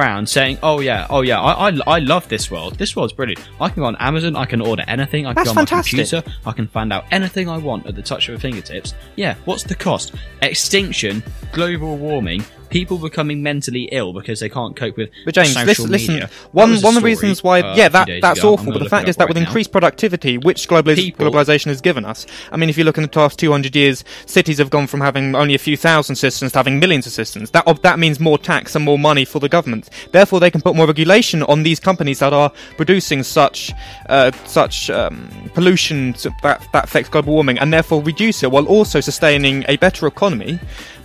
around saying, I love this world. This world's brilliant. I can go on Amazon, I can order anything, I can go on my computer, I can find out anything I want at the touch of a fingertips. Yeah, what's the cost? Extinction, global warming, people becoming mentally ill because they can't cope with social media. One of the reasons why, that's awful, but the fact is that with increased productivity, which globalisation has given us, I mean, if you look in the past 200 years, cities have gone from having only a few thousand citizens to having millions of citizens. That means more tax and more money for the government. Therefore, they can put more regulation on these companies that are producing such pollution that affects global warming, and therefore reduce it while also sustaining a better economy,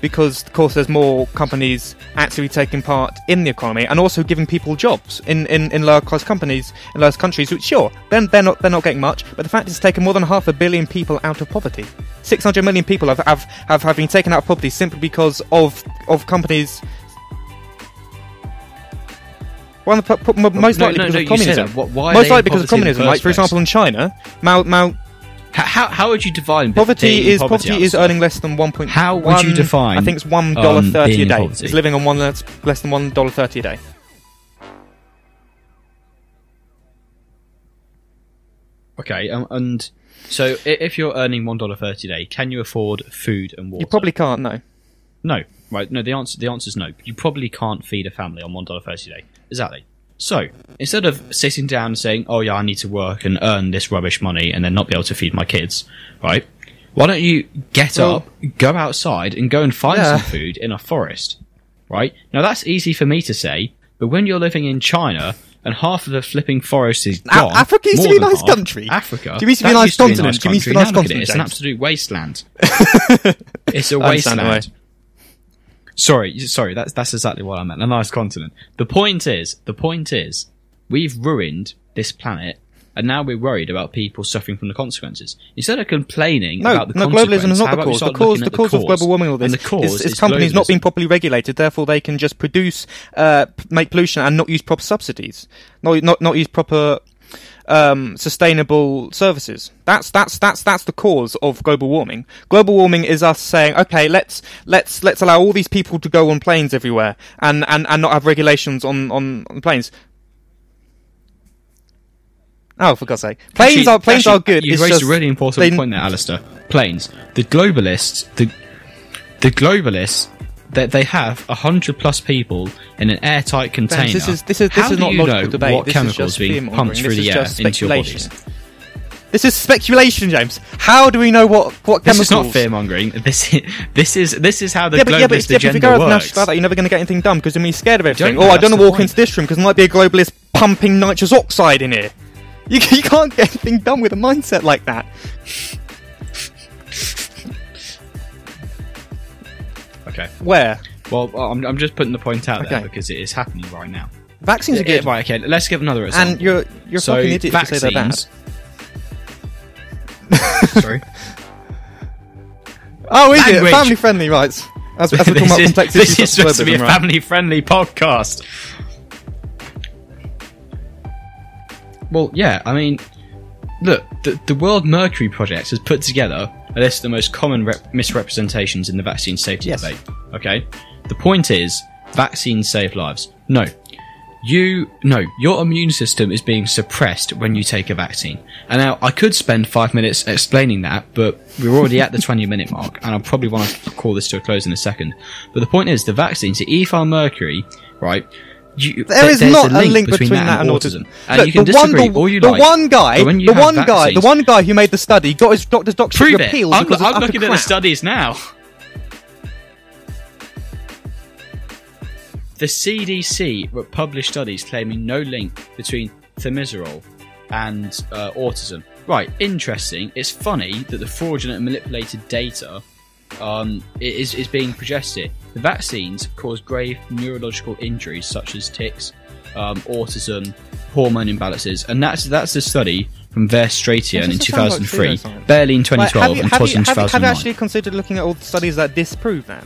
because, of course, there's more companies actively taking part in the economy and also giving people jobs in lower-class companies in lower countries, which, sure, then they're not getting much, but the fact is it's taken more than 500 million people out of poverty. 600 million people have been taken out of poverty simply because of companies. Well, most likely because of communism. Most likely because of communism. Like, for example, in China, How would you define poverty? Is earning less than 1. How would you define? I think it's $1.30 a day. It's living on less than $1.30 a day. Okay, and so if you're earning $1.30 a day, can you afford food and water? You probably can't. No. No, right? No, the answer is no. You probably can't feed a family on $1.30 a day. Exactly. So, instead of sitting down and saying, oh yeah, I need to work and earn this rubbish money and then not be able to feed my kids, right? Why don't you get up, go outside and go and find some food in a forest, right? Now that's easy for me to say, but when you're living in China and half of the flipping forest is gone... Africa used to be a nice country. Africa. Do you used to be a nice continent? Do you used to be a nice continent, It's an absolute wasteland. It's a wasteland. Sorry, that's exactly what I meant. A nice continent. The point is, we've ruined this planet, and now we're worried about people suffering from the consequences. Instead of complaining about the consequences, globalism is not the cause. The cause of global warming, all this, is companies not being properly regulated. Therefore, they can just produce, make pollution, and not use proper subsidies, not use proper sustainable services. That's the cause of global warming. Global warming is us saying, okay, let's allow all these people to go on planes everywhere and not have regulations on planes. Oh, for God's sake! Planes are good. You raised a really important point there, Alasdair. Planes. The globalists. That they have 100+ people in an airtight container. This is not logical debate. What chemicals being pumped through the air into your bodies? This is speculation, James. How do we know what chemicals? This is not fear mongering. This is how the globalist agenda if you go works. About that, you're never going to get anything done because you're scared of everything. I don't want to walk into this room because there might be a globalist pumping nitrous oxide in here. You can't get anything done with a mindset like that. Okay. Where? Well, I'm just putting the point out there because it is happening right now. Vaccines are good. Right, okay, let's give another example. And you're a fucking idiot to say they're bad. Sorry? Oh, is it? Family friendly, right. As we're talking about complex issues. This is supposed to be a family friendly podcast. Well, yeah, I mean, look, the World Mercury Project has put together a list of the most common misrepresentations in the vaccine safety debate. Okay? The point is, vaccines save lives. No. Your immune system is being suppressed when you take a vaccine. And now, I could spend 5 minutes explaining that, but we're already at the 20-minute mark, and I probably want to call this to a close in a second. But the point is, the vaccines, the ethyl-mercury, right... There is not a link between that and autism. And look, you can disagree all you like. The one guy who made the study got his doctor's doctorate appealed because I'm looking at the studies now. The CDC published studies claiming no link between thimerosal and autism. Right, interesting. It's funny that the fraudulent and manipulated data is being projected. The vaccines cause grave neurological injuries such as tics, autism, hormone imbalances, and that's the study from Verstraeten in 2003, Berlin 2012, and Tosin in 2009. Have you actually considered looking at all the studies that disprove that?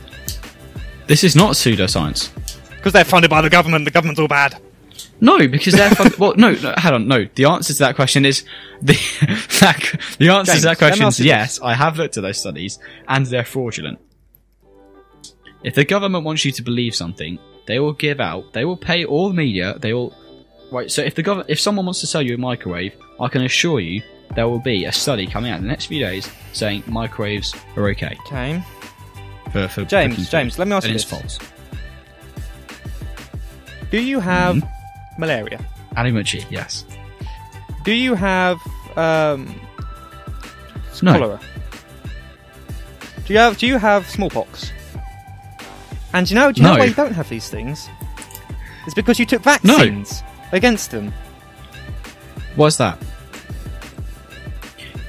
This is not pseudoscience. Because they're funded by the government. The government's all bad. No, because they're funded... Well, no, hold on, no. The answer to that question is... The answer to that question is yes, I have looked at those studies, and they're fraudulent. If the government wants you to believe something, they will pay all the media, right, so if someone wants to sell you a microwave, I can assure you there will be a study coming out in the next few days saying microwaves are okay. Okay. For James, let me ask you this. It's false. Do you have malaria? Animachi, yes. Do you have No. cholera? Do you have smallpox? And do you know No. why you don't have these things? It's because you took vaccines against them. What's that?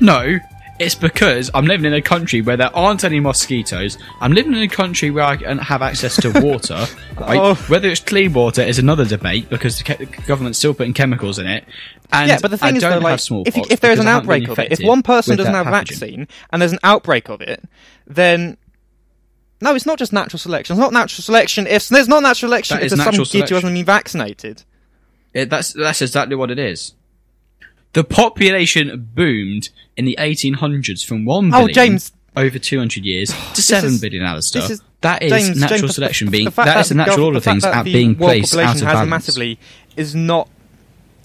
No, it's because I'm living in a country where there aren't any mosquitoes. I'm living in a country where I can have access to water. Right? Oh. Whether it's clean water is another debate because the government's still putting chemicals in it. And Yeah, but the thing I is, don't though, have like, smallpox if there's an because I haven't been outbreak of it, if infected one person with doesn't that have pathogen. vaccine and there's an outbreak of it, then no, it's not just natural selection. It's not natural selection. If there's not natural selection, That if is there's some natural kid who selection. hasn't been vaccinated. That's exactly what it is. The population boomed in the 1800s from 1 billion James. over 200 years to This 7 is- billion, Alasdair. this is- That is James, natural the selection fact that is the natural order of things that the being world placed out population of has balance. massively is not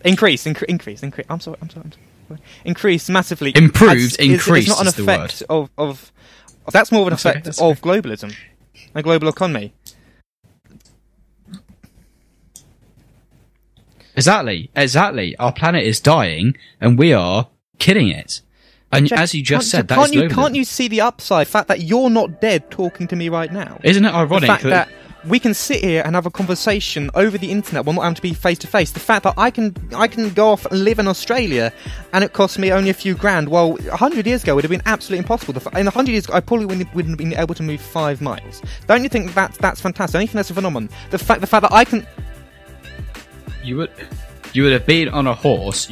increase. I'm sorry. Increase massively. Improved, It's increased not an is the effect of that's more of an That's okay, effect that's of globalism, a global economy. Exactly. Our planet is dying, and we are killing it. And as you just said, that is globalism. Can't you see the upside? The fact that you're not dead talking to me right now. Isn't it The ironic fact that we can sit here and have a conversation over the internet while not having to be face to face. The fact that I can go off and live in Australia and it costs me only a few grand. Well, 100 years ago it would have been absolutely impossible. In 100 years ago, I probably wouldn't have been able to move 5 miles. Don't you think that's fantastic? Don't you think that's a phenomenon? The fact that I can. you would have been on a horse.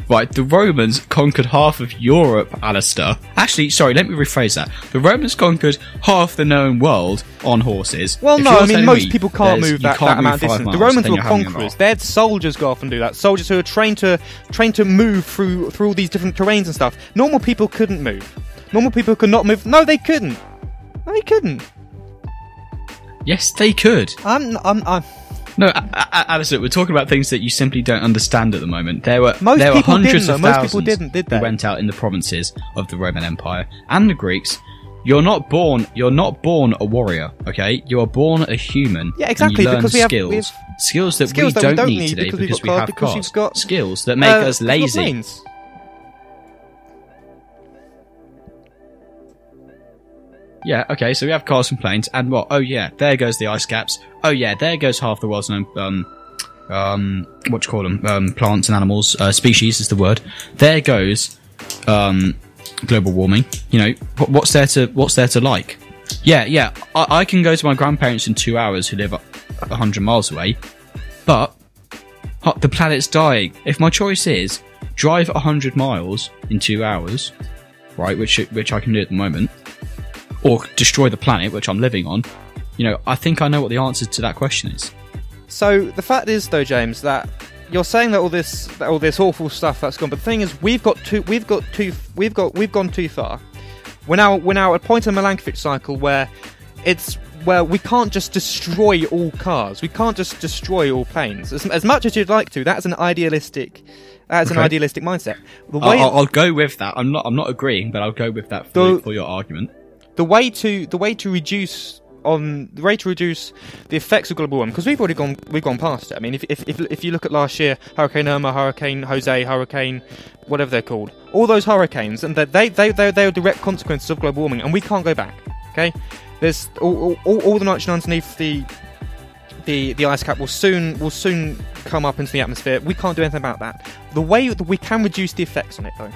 Right, the Romans conquered half of Europe, Alasdair. Actually, sorry, let me rephrase that. The Romans conquered half the known world on horses. Well, If no, you're I mean, telling most me people can't move you that can't amount of move 5 distance. miles, The Romans then were you're having a conquerors. laugh. They had soldiers go off and do that. Soldiers who were trained to move through all these different terrains and stuff. Normal people couldn't move. Normal people could not move. No, they couldn't. Yes, they could. I'm No, Alasdair, we're talking about things that you simply don't understand at the moment. There were Most people hundreds didn't, though. of Most thousands people didn't, did they? who went out in the provinces of the Roman Empire and the Greeks. You're not born a warrior, okay? You are born a human. Yeah, exactly, And you learn because we have skills that skills we that don't need today because we have because cars. you've got Skills that make us we've got lazy. planes. Yeah, okay, so we have cars and planes, and what? Oh yeah, there goes the ice caps. Oh yeah, there goes half the world's known, what do you call them? Plants and animals, species is the word. There goes, global warming. You know, what's there to like? Yeah, I can go to my grandparents in 2 hours who live 100 miles away, but the planet's dying. If my choice is drive 100 miles in 2 hours, right, which I can do at the moment, or destroy the planet, which I'm living on, you know, I think I know what the answer to that question is. So the fact is, though, James, that you're saying that all this awful stuff that's gone, but the thing is, we've gone too far. We're now at a point in the Milankovitch cycle where we can't just destroy all cars, we can't just destroy all planes. As much as you'd like to, that's an idealistic. An idealistic mindset. I'll go with that. I'm not agreeing, but I'll go with that for your argument. The way to reduce the effects of global warming, because we've gone past it. I mean, if you look at last year, Hurricane Irma, Hurricane Jose, Hurricane whatever they're called, all those hurricanes, and they're direct consequences of global warming, and we can't go back. Okay, there's all the nitrogen underneath the ice cap will soon come up into the atmosphere. We can't do anything about that. The way that we can reduce the effects on it, though.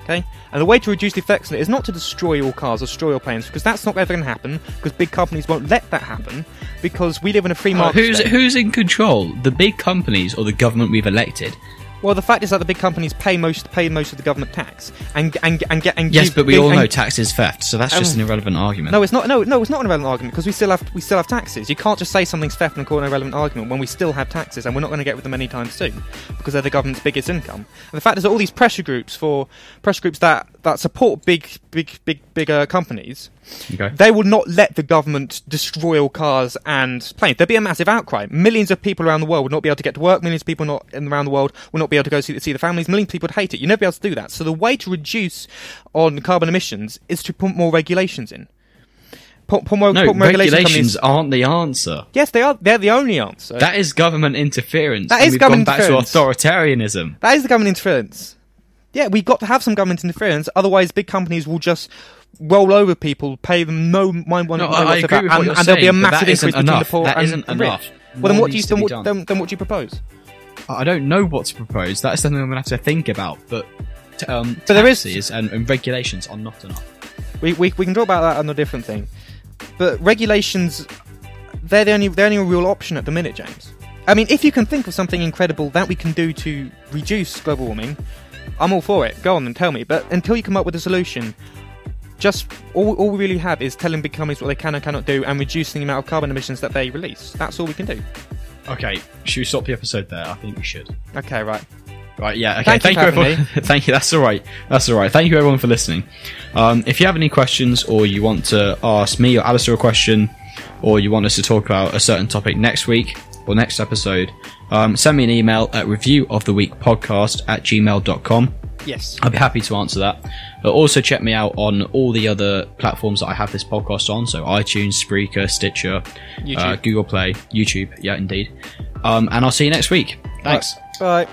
Okay? And the way to reduce the effects on it is not to destroy all cars or destroy all planes, because that's not ever going to happen, because big companies won't let that happen, because we live in a free market. Who's in control? The big companies or the government we've elected? Well, the fact is that the big companies pay most of the government tax, and yes, but we all know tax is theft, so that's just an irrelevant argument. No, it's not. No, it's not an irrelevant argument, because we still have taxes. You can't just say something's theft and call it an irrelevant argument when we still have taxes, and we're not going to get rid of them anytime soon, because they're the government's biggest income. And the fact is that all these pressure groups that that support big companies, Okay. they will not let the government destroy all cars and planes. There'll be a massive outcry. Millions of people around the world would not be able to get to work. Millions of people around the world will not be able to go see their families. Millions of people would hate it. You'll never be able to do that. So the way to reduce on carbon emissions is to put more regulations in. Put more regulations aren't the answer. Yes, they are. They're the only answer. That is government interference. That is government interference. Back to authoritarianism. That is the government interference. Yeah, we've got to have some government interference. Otherwise, big companies will just roll over people, pay them no mind I agree with what you're and there'll be a saying, massic increase between the poor that and isn't the enough. rich. Well, then what do you propose? I don't know what to propose. That's something I'm going to have to think about. But there is taxes and regulations are not enough. We can talk about that on a different thing. But regulations, they're the only real option at the minute, James. I mean, if you can think of something incredible that we can do to reduce global warming, I'm all for it. Go on and tell me. But until you come up with a solution, just all we really have is telling big companies what they can and cannot do and reducing the amount of carbon emissions that they release. That's all we can do. Okay, should we stop the episode there? I think we should. Okay, right. Right, yeah, okay. Thank you everyone. Thank you, that's alright. Thank you everyone for listening. If you have any questions, or you want to ask me or Alasdair a question, or you want us to talk about a certain topic next week or next episode, send me an email at reviewoftheweekpodcast@gmail.com. Yes. I'll be happy to answer that. But also check me out on all the other platforms that I have this podcast on, so iTunes, Spreaker, Stitcher, Google Play, YouTube, yeah, indeed. And I'll see you next week. Thanks. Bye.